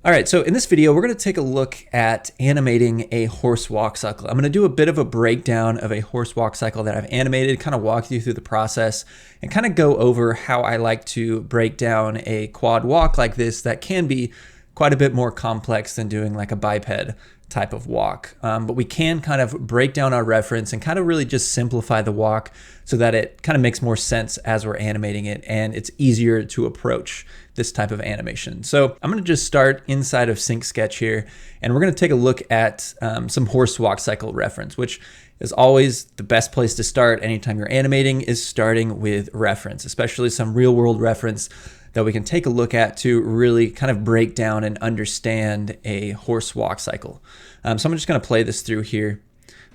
All right, so in this video, we're going to take a look at animating a horse walk cycle. I'm going to do a bit of a breakdown of a horse walk cycle that I've animated, kind of walk you through the process and kind of go over how I like to break down a quad walk like this that can be quite a bit more complex than doing like a biped type of walk. But we can kind of break down our reference and kind of really just simplify the walk so that it kind of makes more sense as we're animating it and it's easier to approach this type of animation. So I'm going to just start inside of Sync Sketch here, and we're going to take a look at some horse walk cycle reference, which is always the best place to start anytime you're animating, is starting with reference, especially some real world reference that we can take a look at to really kind of break down and understand a horse walk cycle. So I'm just going to play this through here.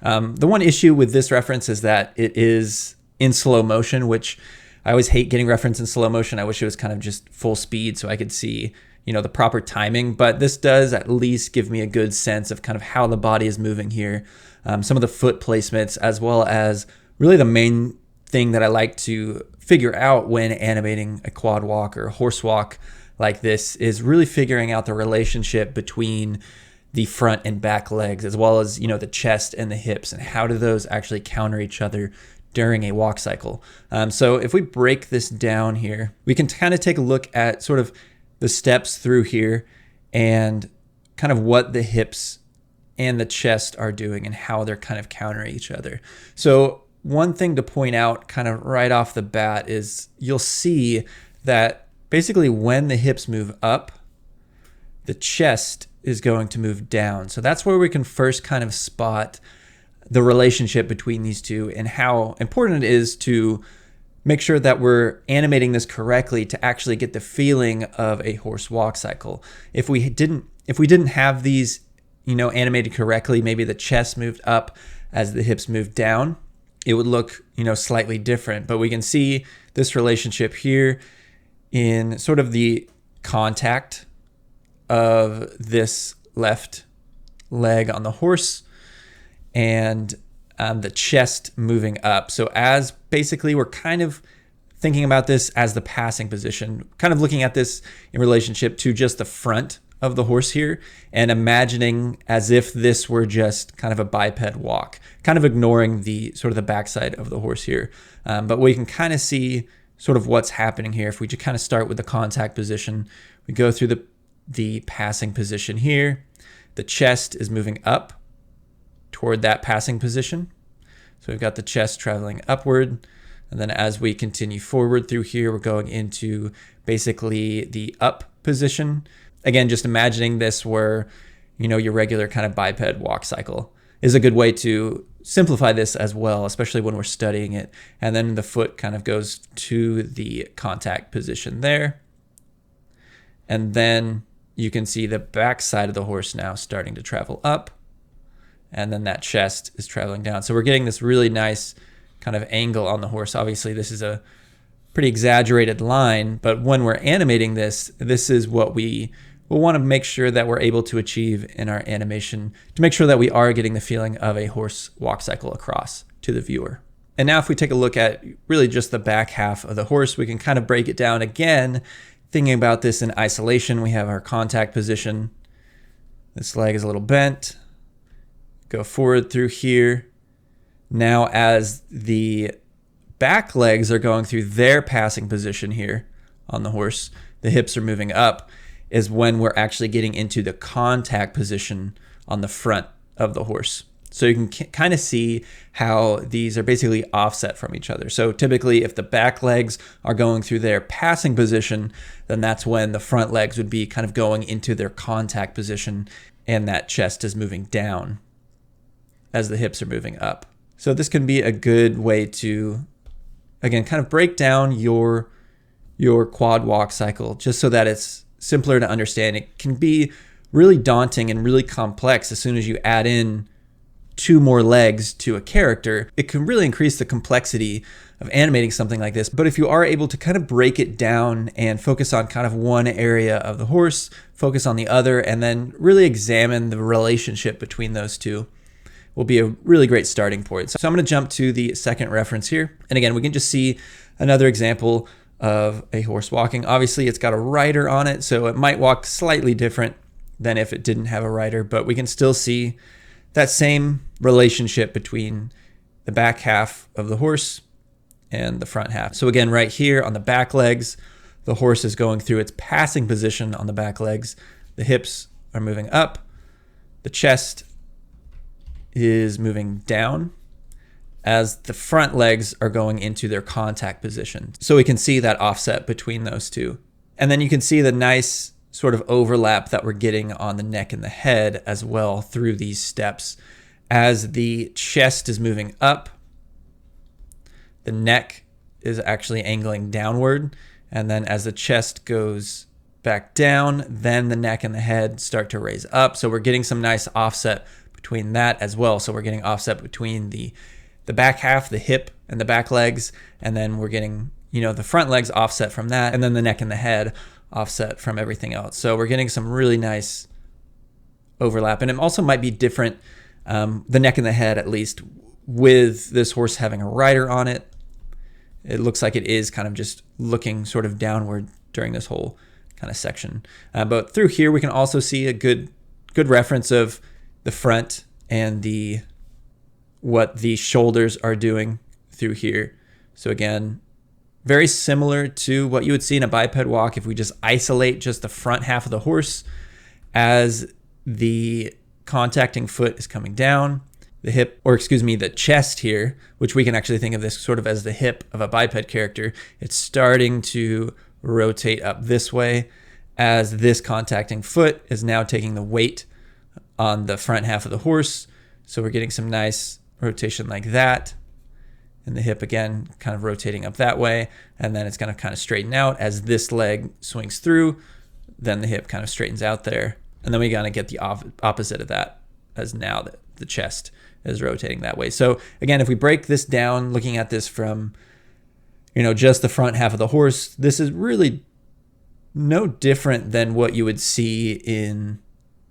The one issue with this reference is that it is in slow motion, which I always hate getting reference in slow motion. I wish it was kind of just full speed so I could see, the proper timing, but this does at least give me a good sense of kind of how the body is moving here. Some of the foot placements, as well as really the main thing that I like to figure out when animating a quad walk or a horse walk like this is really figuring out the relationship between the front and back legs, as well as, the chest and the hips, and how do those actually counter each other during a walk cycle. So if we break this down here, we can kind of take a look at sort of the steps through here and kind of what the hips and the chest are doing and how they're kind of countering each other. So one thing to point out kind of right off the bat is you'll see that basically when the hips move up, the chest is going to move down. So that's where we can first kind of spot the relationship between these two and how important it is to make sure that we're animating this correctly to actually get the feeling of a horse walk cycle. If we didn't have these, animated correctly, maybe the chest moved up as the hips moved down, it would look, slightly different. But we can see this relationship here in sort of the contact of this left leg on the horse and the chest moving up. So as basically we're kind of thinking about this as the passing position, kind of looking at this in relationship to just the front of the horse here and imagining as if this were just kind of a biped walk, kind of ignoring the sort of the backside of the horse here. But we can kind of see sort of what's happening here. If we just kind of start with the contact position, we go through the passing position here. The chest is moving up toward that passing position. So we've got the chest traveling upward. And then as we continue forward through here, we're going into basically the up position. Again, just imagining this where, your regular kind of biped walk cycle is a good way to simplify this as well, especially when we're studying it. And then the foot kind of goes to the contact position there. And then you can see the back side of the horse now starting to travel up. And then that chest is traveling down. So we're getting this really nice kind of angle on the horse. Obviously, this is a pretty exaggerated line, but when we're animating this, this is what we will want to make sure that we're able to achieve in our animation to make sure that we are getting the feeling of a horse walk cycle across to the viewer. And now if we take a look at really just the back half of the horse, we can kind of break it down again. Thinking about this in isolation, we have our contact position. This leg is a little bent. Go forward through here. Now as the back legs are going through their passing position here on the horse, the hips are moving up, is when we're actually getting into the contact position on the front of the horse. So you can kind of see how these are basically offset from each other. So typically if the back legs are going through their passing position, then that's when the front legs would be kind of going into their contact position and that chest is moving down as the hips are moving up. So this can be a good way to, again, kind of break down your quad walk cycle just so that it's simpler to understand. It can be really daunting and really complex as soon as you add in 2 more legs to a character. It can really increase the complexity of animating something like this. But if you are able to kind of break it down and focus on kind of one area of the horse, focus on the other, and then really examine the relationship between those two, will be a really great starting point. So I'm going to jump to the second reference here. And again, we can just see another example of a horse walking. Obviously, it's got a rider on it, so it might walk slightly different than if it didn't have a rider, but we can still see that same relationship between the back half of the horse and the front half. So again, right here on the back legs, the horse is going through its passing position on the back legs. The hips are moving up. The chest is moving down as the front legs are going into their contact position. So we can see that offset between those two. And then you can see the nice sort of overlap that we're getting on the neck and the head as well through these steps. As the chest is moving up, the neck is actually angling downward. And then as the chest goes back down, then the neck and the head start to raise up. So we're getting some nice offset between that as well. So we're getting offset between the back half, the hip and the back legs, and then we're getting, the front legs offset from that, and then the neck and the head offset from everything else. So we're getting some really nice overlap. And it also might be different, the neck and the head at least, with this horse having a rider on it. It looks like it is kind of just looking sort of downward during this whole kind of section. But through here, we can also see a good reference of the front and what the shoulders are doing through here. So again, very similar to what you would see in a biped walk if we just isolate just the front half of the horse. As the contacting foot is coming down, the chest here, which we can actually think of this sort of as the hip of a biped character, it's starting to rotate up this way as this contacting foot is now taking the weight on the front half of the horse. So we're getting some nice rotation like that. And the hip again, kind of rotating up that way. And then it's going to kind of straighten out as this leg swings through. Then the hip kind of straightens out there. And then we got to get the opposite of that, as now the chest is rotating that way. So again, if we break this down, looking at this from, just the front half of the horse, this is really no different than what you would see in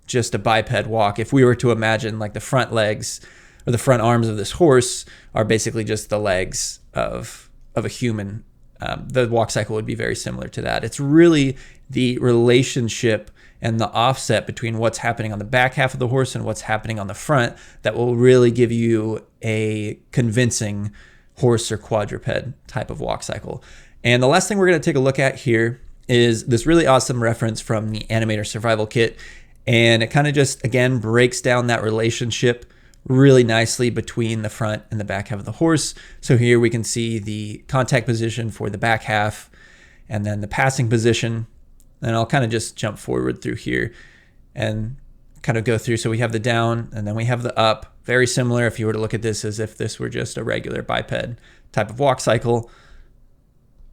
just a biped walk. If we were to imagine like the front legs or the front arms of this horse are basically just the legs of a human, the walk cycle would be very similar to that. It's really the relationship and the offset between what's happening on the back half of the horse and what's happening on the front that will really give you a convincing horse or quadruped type of walk cycle. And the last thing we're going to take a look at here is this really awesome reference from the Animator Survival Kit. And it kind of just, again, breaks down that relationship really nicely between the front and the back half of the horse. So here we can see the contact position for the back half and then the passing position. And I'll kind of just jump forward through here and kind of go through. So we have the down and then we have the up. Very similar if you were to look at this as if this were just a regular biped type of walk cycle.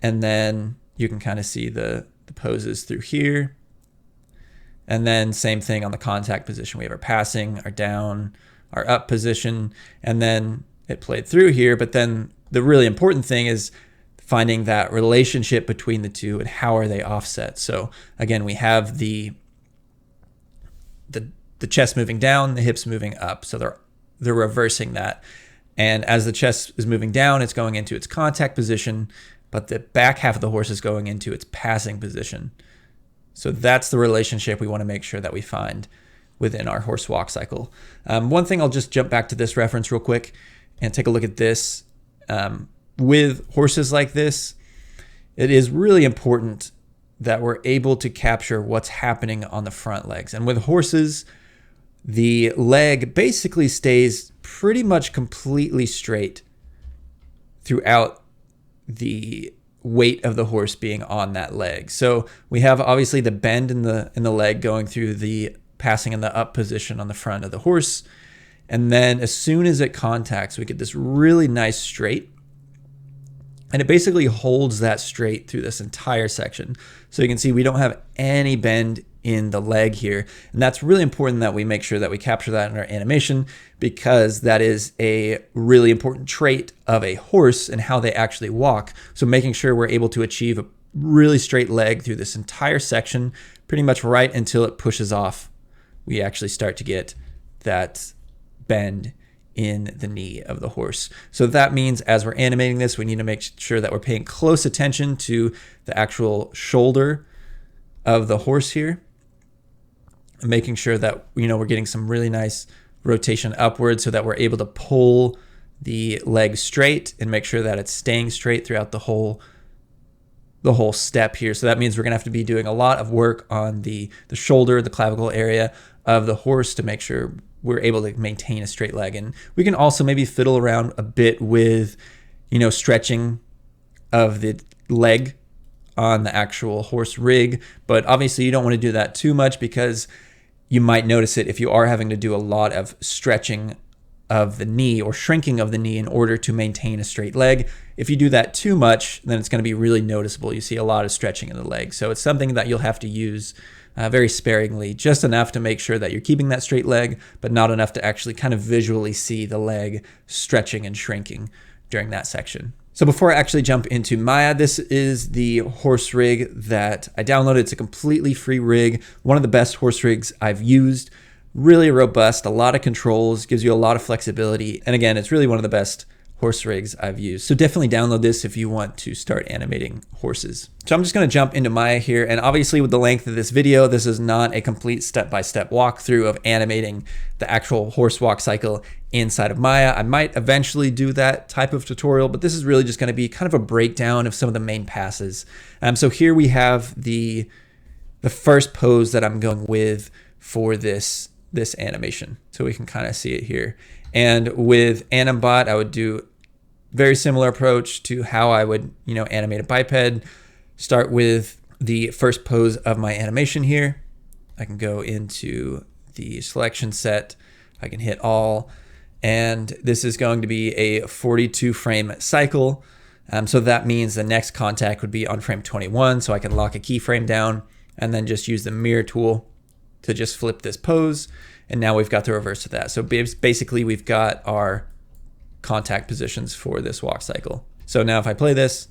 And then you can kind of see the poses through here. And then same thing on the contact position. We have our passing, our down, our up position, and then it played through here. But then the really important thing is finding that relationship between the two and how are they offset. So again, we have the chest moving down, the hips moving up. So they're reversing that. And as the chest is moving down, it's going into its contact position, but the back half of the horse is going into its passing position. So that's the relationship we want to make sure that we find within our horse walk cycle. One thing, I'll just jump back to this reference real quick and take a look at this. With horses like this, it is really important that we're able to capture what's happening on the front legs. And with horses, the leg basically stays pretty much completely straight throughout the weight of the horse being on that leg. So we have obviously the bend in the leg going through the passing in the up position on the front of the horse. And then as soon as it contacts, we get this really nice straight. And it basically holds that straight through this entire section. So you can see we don't have any bend in the leg here. And that's really important that we make sure that we capture that in our animation, because that is a really important trait of a horse and how they actually walk. So making sure we're able to achieve a really straight leg through this entire section, pretty much right until it pushes off, we actually start to get that bend in the knee of the horse. So that means as we're animating this, we need to make sure that we're paying close attention to the actual shoulder of the horse here. and making sure that, we're getting some really nice rotation upwards so that we're able to pull the leg straight and make sure that it's staying straight throughout the whole step here. So that means we're gonna have to be doing a lot of work on the shoulder, the clavicle area of the horse to make sure we're able to maintain a straight leg. And we can also maybe fiddle around a bit with, stretching of the leg on the actual horse rig. But obviously you don't want to do that too much, because you might notice it if you are having to do a lot of stretching of the knee or shrinking of the knee in order to maintain a straight leg. If you do that too much, then it's going to be really noticeable. You see a lot of stretching in the leg. So it's something that you'll have to use very sparingly, just enough to make sure that you're keeping that straight leg, but not enough to actually kind of visually see the leg stretching and shrinking during that section. So before I actually jump into Maya, this is the horse rig that I downloaded. It's a completely free rig, one of the best horse rigs I've used. Really robust, a lot of controls, gives you a lot of flexibility. And again, it's really one of the best horse rigs I've used. So definitely download this if you want to start animating horses. So I'm just going to jump into Maya here. And obviously with the length of this video, this is not a complete step-by-step walkthrough of animating the actual horse walk cycle inside of Maya. I might eventually do that type of tutorial, but this is really just going to be kind of a breakdown of some of the main passes. So here we have the first pose that I'm going with for this animation. So we can kind of see it here. And with Animbot, I would do very similar approach to how I would, animate a biped. Start with the first pose of my animation here. I can go into the selection set. I can hit all, and this is going to be a 42 frame cycle. So that means the next contact would be on frame 21. So I can lock a keyframe down and then just use the mirror tool to just flip this pose. And now we've got the reverse of that. So basically we've got our contact positions for this walk cycle. So now if I play this,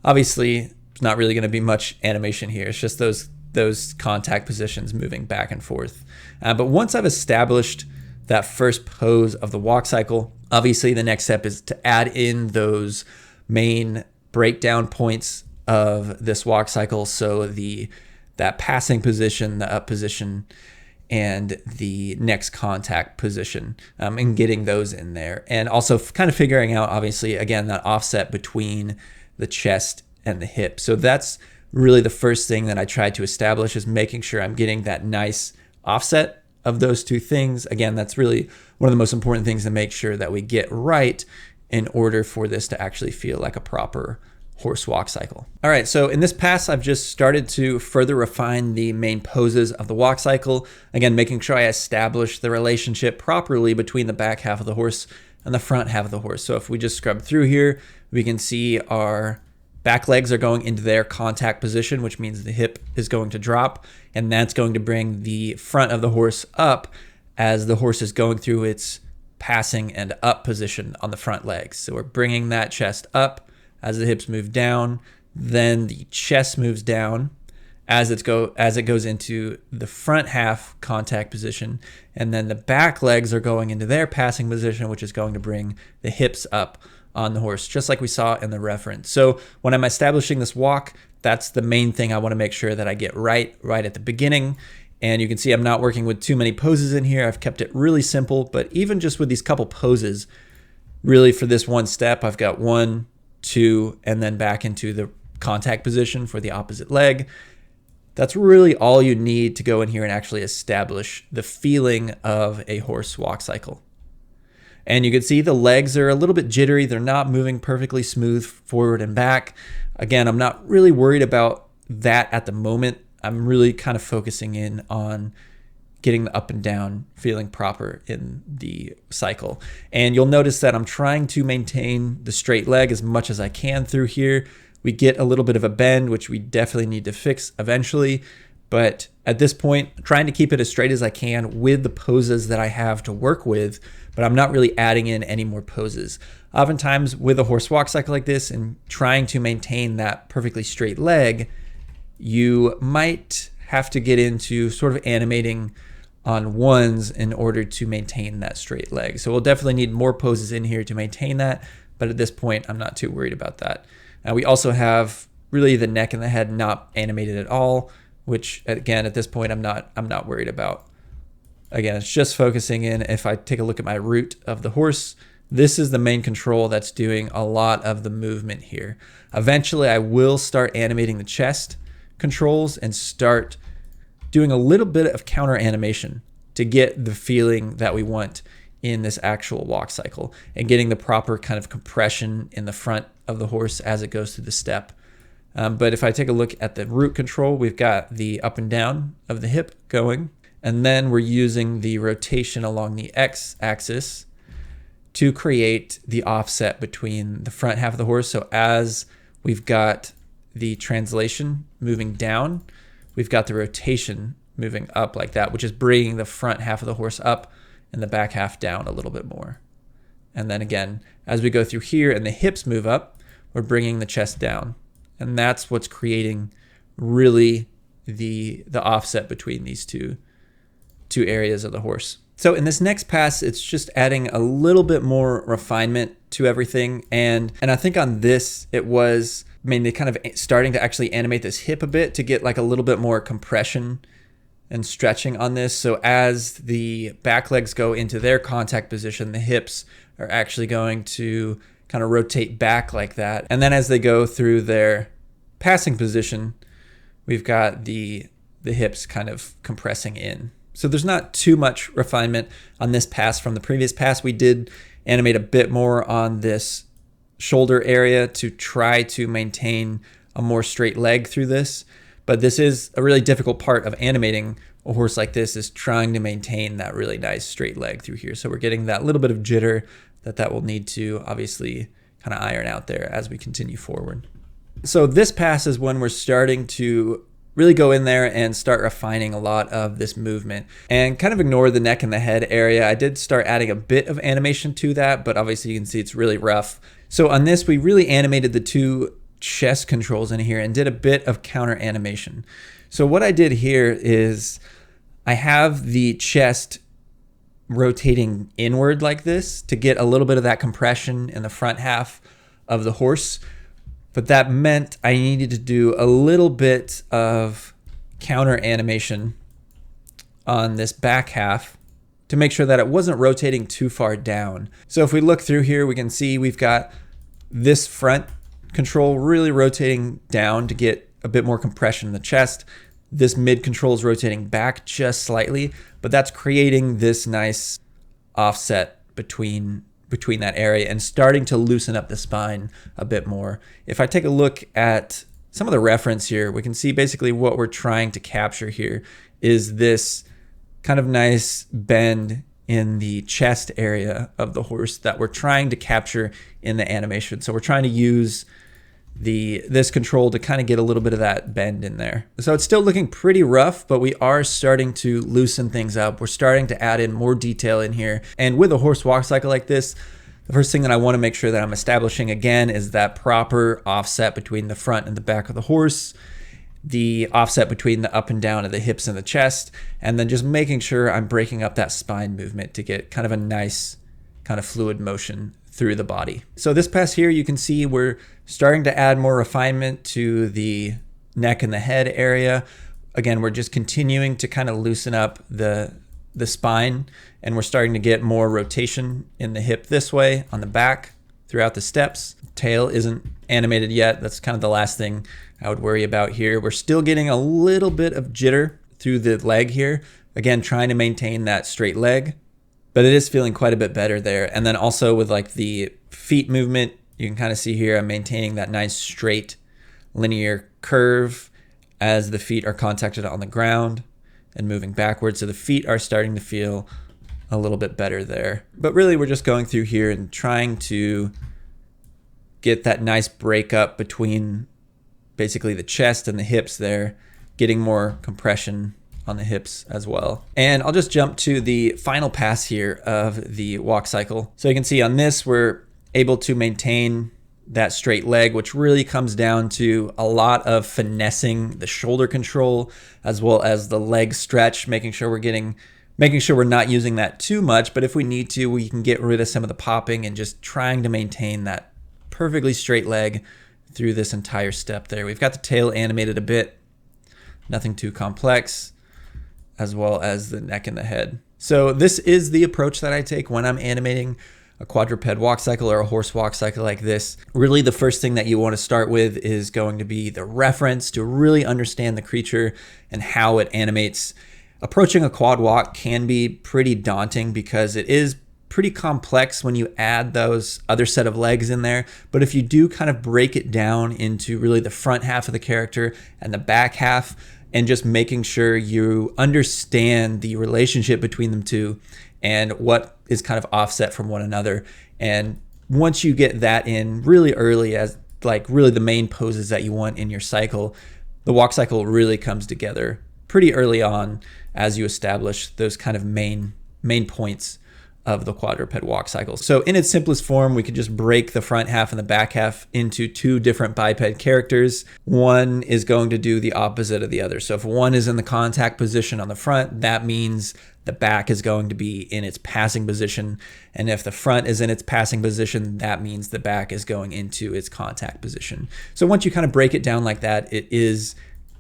obviously there's not really going to be much animation here. It's just those contact positions moving back and forth. But once I've established that first pose of the walk cycle, obviously the next step is to add in those main breakdown points of this walk cycle. So that passing position, the up position, and the next contact position, and getting those in there. And also kind of figuring out, obviously, again, that offset between the chest and the hip. So that's really the first thing that I tried to establish, is making sure I'm getting that nice offset of those two things. Again, that's really one of the most important things to make sure that we get right in order for this to actually feel like a proper horse walk cycle. All right, so in this pass, I've just started to further refine the main poses of the walk cycle. Again, making sure I establish the relationship properly between the back half of the horse and the front half of the horse. So if we just scrub through here, we can see our back legs are going into their contact position, which means the hip is going to drop, and that's going to bring the front of the horse up as the horse is going through its passing and up position on the front legs. So we're bringing that chest up as the hips move down, then the chest moves down as it goes into the front half contact position, and then the back legs are going into their passing position, which is going to bring the hips up on the horse, just like we saw in the reference. So when I'm establishing this walk, that's the main thing I want to make sure that I get right at the beginning. And you can see I'm not working with too many poses in here. I've kept it really simple, but even just with these couple poses, really for this one step, I've got 1, 2, and then back into the contact position for the opposite leg. That's really all you need to go in here and actually establish the feeling of a horse walk cycle. And you can see the legs are a little bit jittery. They're not moving perfectly smooth forward and back. Again, I'm not really worried about that at the moment. I'm really kind of focusing in on getting the up and down feeling proper in the cycle. And you'll notice that I'm trying to maintain the straight leg as much as I can through here. We get a little bit of a bend, which we definitely need to fix eventually. But at this point, I'm trying to keep it as straight as I can with the poses that I have to work with, but I'm not really adding in any more poses. Oftentimes with a horse walk cycle like this and trying to maintain that perfectly straight leg, you might have to get into sort of animating on ones in order to maintain that straight leg. So we'll definitely need more poses in here to maintain that, but at this point, I'm not too worried about that. We also have really the neck and the head not animated at all. which again, at this point, I'm not worried about. Again, it's just focusing in. If I take a look at my root of the horse, this is the main control that's doing a lot of the movement here. Eventually, I will start animating the chest controls and start doing a little bit of counter animation to get the feeling that we want in this actual walk cycle and getting the proper kind of compression in the front of the horse as it goes through the step. But if I take a look at the root control, we've got the up and down of the hip going, and then we're using the rotation along the x-axis to create the offset between the front half of the horse. So as we've got the translation moving down, we've got the rotation moving up like that, which is bringing the front half of the horse up and the back half down a little bit more. And then again, as we go through here and the hips move up, we're bringing the chest down. And that's what's creating really the offset between these two areas of the horse. So in this next pass, it's just adding a little bit more refinement to everything. And I think on this, it was mainly kind of starting to actually animate this hip a bit to get like a little bit more compression and stretching on this. So as the back legs go into their contact position, the hips are actually going to kind of rotate back like that. And then as they go through their passing position, we've got the hips kind of compressing in. So there's not too much refinement on this pass from the previous pass. We did animate a bit more on this shoulder area to try to maintain a more straight leg through this. But this is a really difficult part of animating a horse like this, is trying to maintain that really nice straight leg through here. So we're getting that little bit of jitter that will need to obviously kind of iron out there as we continue forward. So this pass is when we're starting to really go in there and start refining a lot of this movement and kind of ignore the neck and the head area. I did start adding a bit of animation to that, but obviously you can see it's really rough. So on this, we really animated the two chest controls in here and did a bit of counter animation. So what I did here is I have the chest rotating inward like this to get a little bit of that compression in the front half of the horse. But that meant I needed to do a little bit of counter animation on this back half to make sure that it wasn't rotating too far down. So if we look through here, we can see we've got this front control really rotating down to get a bit more compression in the chest. This mid control is rotating back just slightly, but that's creating this nice offset between that area and starting to loosen up the spine a bit more. If I take a look at some of the reference here, we can see basically what we're trying to capture here is this kind of nice bend in the chest area of the horse that we're trying to capture in the animation. So we're trying to use this control to kind of get a little bit of that bend in there. So it's still looking pretty rough, but we are starting to loosen things up. We're starting to add in more detail in here. And with a horse walk cycle like this, the first thing that I want to make sure that I'm establishing again is that proper offset between the front and the back of the horse, the offset between the up and down of the hips and the chest, and then just making sure I'm breaking up that spine movement to get kind of a nice kind of fluid motion through the body. So this pass here, you can see we're starting to add more refinement to the neck and the head area. Again, we're just continuing to kind of loosen up the spine, and we're starting to get more rotation in the hip this way on the back throughout the steps. Tail isn't animated yet. That's kind of the last thing I would worry about here. We're still getting a little bit of jitter through the leg here. Again, trying to maintain that straight leg, but it is feeling quite a bit better there. And then also with like the feet movement, you can kind of see here I'm maintaining that nice straight linear curve as the feet are contacted on the ground and moving backwards. So the feet are starting to feel a little bit better there. But really we're just going through here and trying to get that nice breakup between basically the chest and the hips there, getting more compression on the hips as well. And I'll just jump to the final pass here of the walk cycle. So you can see on this, we're able to maintain that straight leg, which really comes down to a lot of finessing the shoulder control as well as the leg stretch, making sure we're not using that too much, but if we need to, we can get rid of some of the popping and just trying to maintain that perfectly straight leg through this entire step there. We've got the tail animated a bit nothing too complex, as well as the neck and the head. So this is the approach that I take when I'm animating a quadruped walk cycle or a horse walk cycle like this. Really, the first thing that you want to start with is going to be the reference to really understand the creature and how it animates. Approaching a quad walk can be pretty daunting because it is pretty complex when you add those other set of legs in there. But if you do kind of break it down into really the front half of the character and the back half, and just making sure you understand the relationship between them two and what is kind of offset from one another. And once you get that in really early as like really the main poses that you want in your cycle, the walk cycle really comes together pretty early on as you establish those kind of main points of the quadruped walk cycle. So in its simplest form, we could just break the front half and the back half into two different biped characters. One is going to do the opposite of the other. So if one is in the contact position on the front, that means the back is going to be in its passing position. And if the front is in its passing position, that means the back is going into its contact position. So once you kind of break it down like that, it is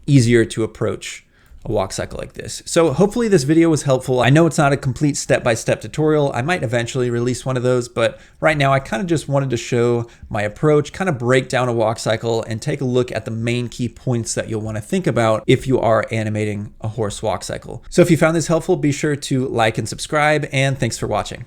easier to approach a walk cycle like this. So hopefully this video was helpful. I know it's not a complete step-by-step tutorial. I might eventually release one of those, but right now I kind of just wanted to show my approach, kind of break down a walk cycle and take a look at the main key points that you'll want to think about if you are animating a horse walk cycle. So if you found this helpful, be sure to like and subscribe, and thanks for watching.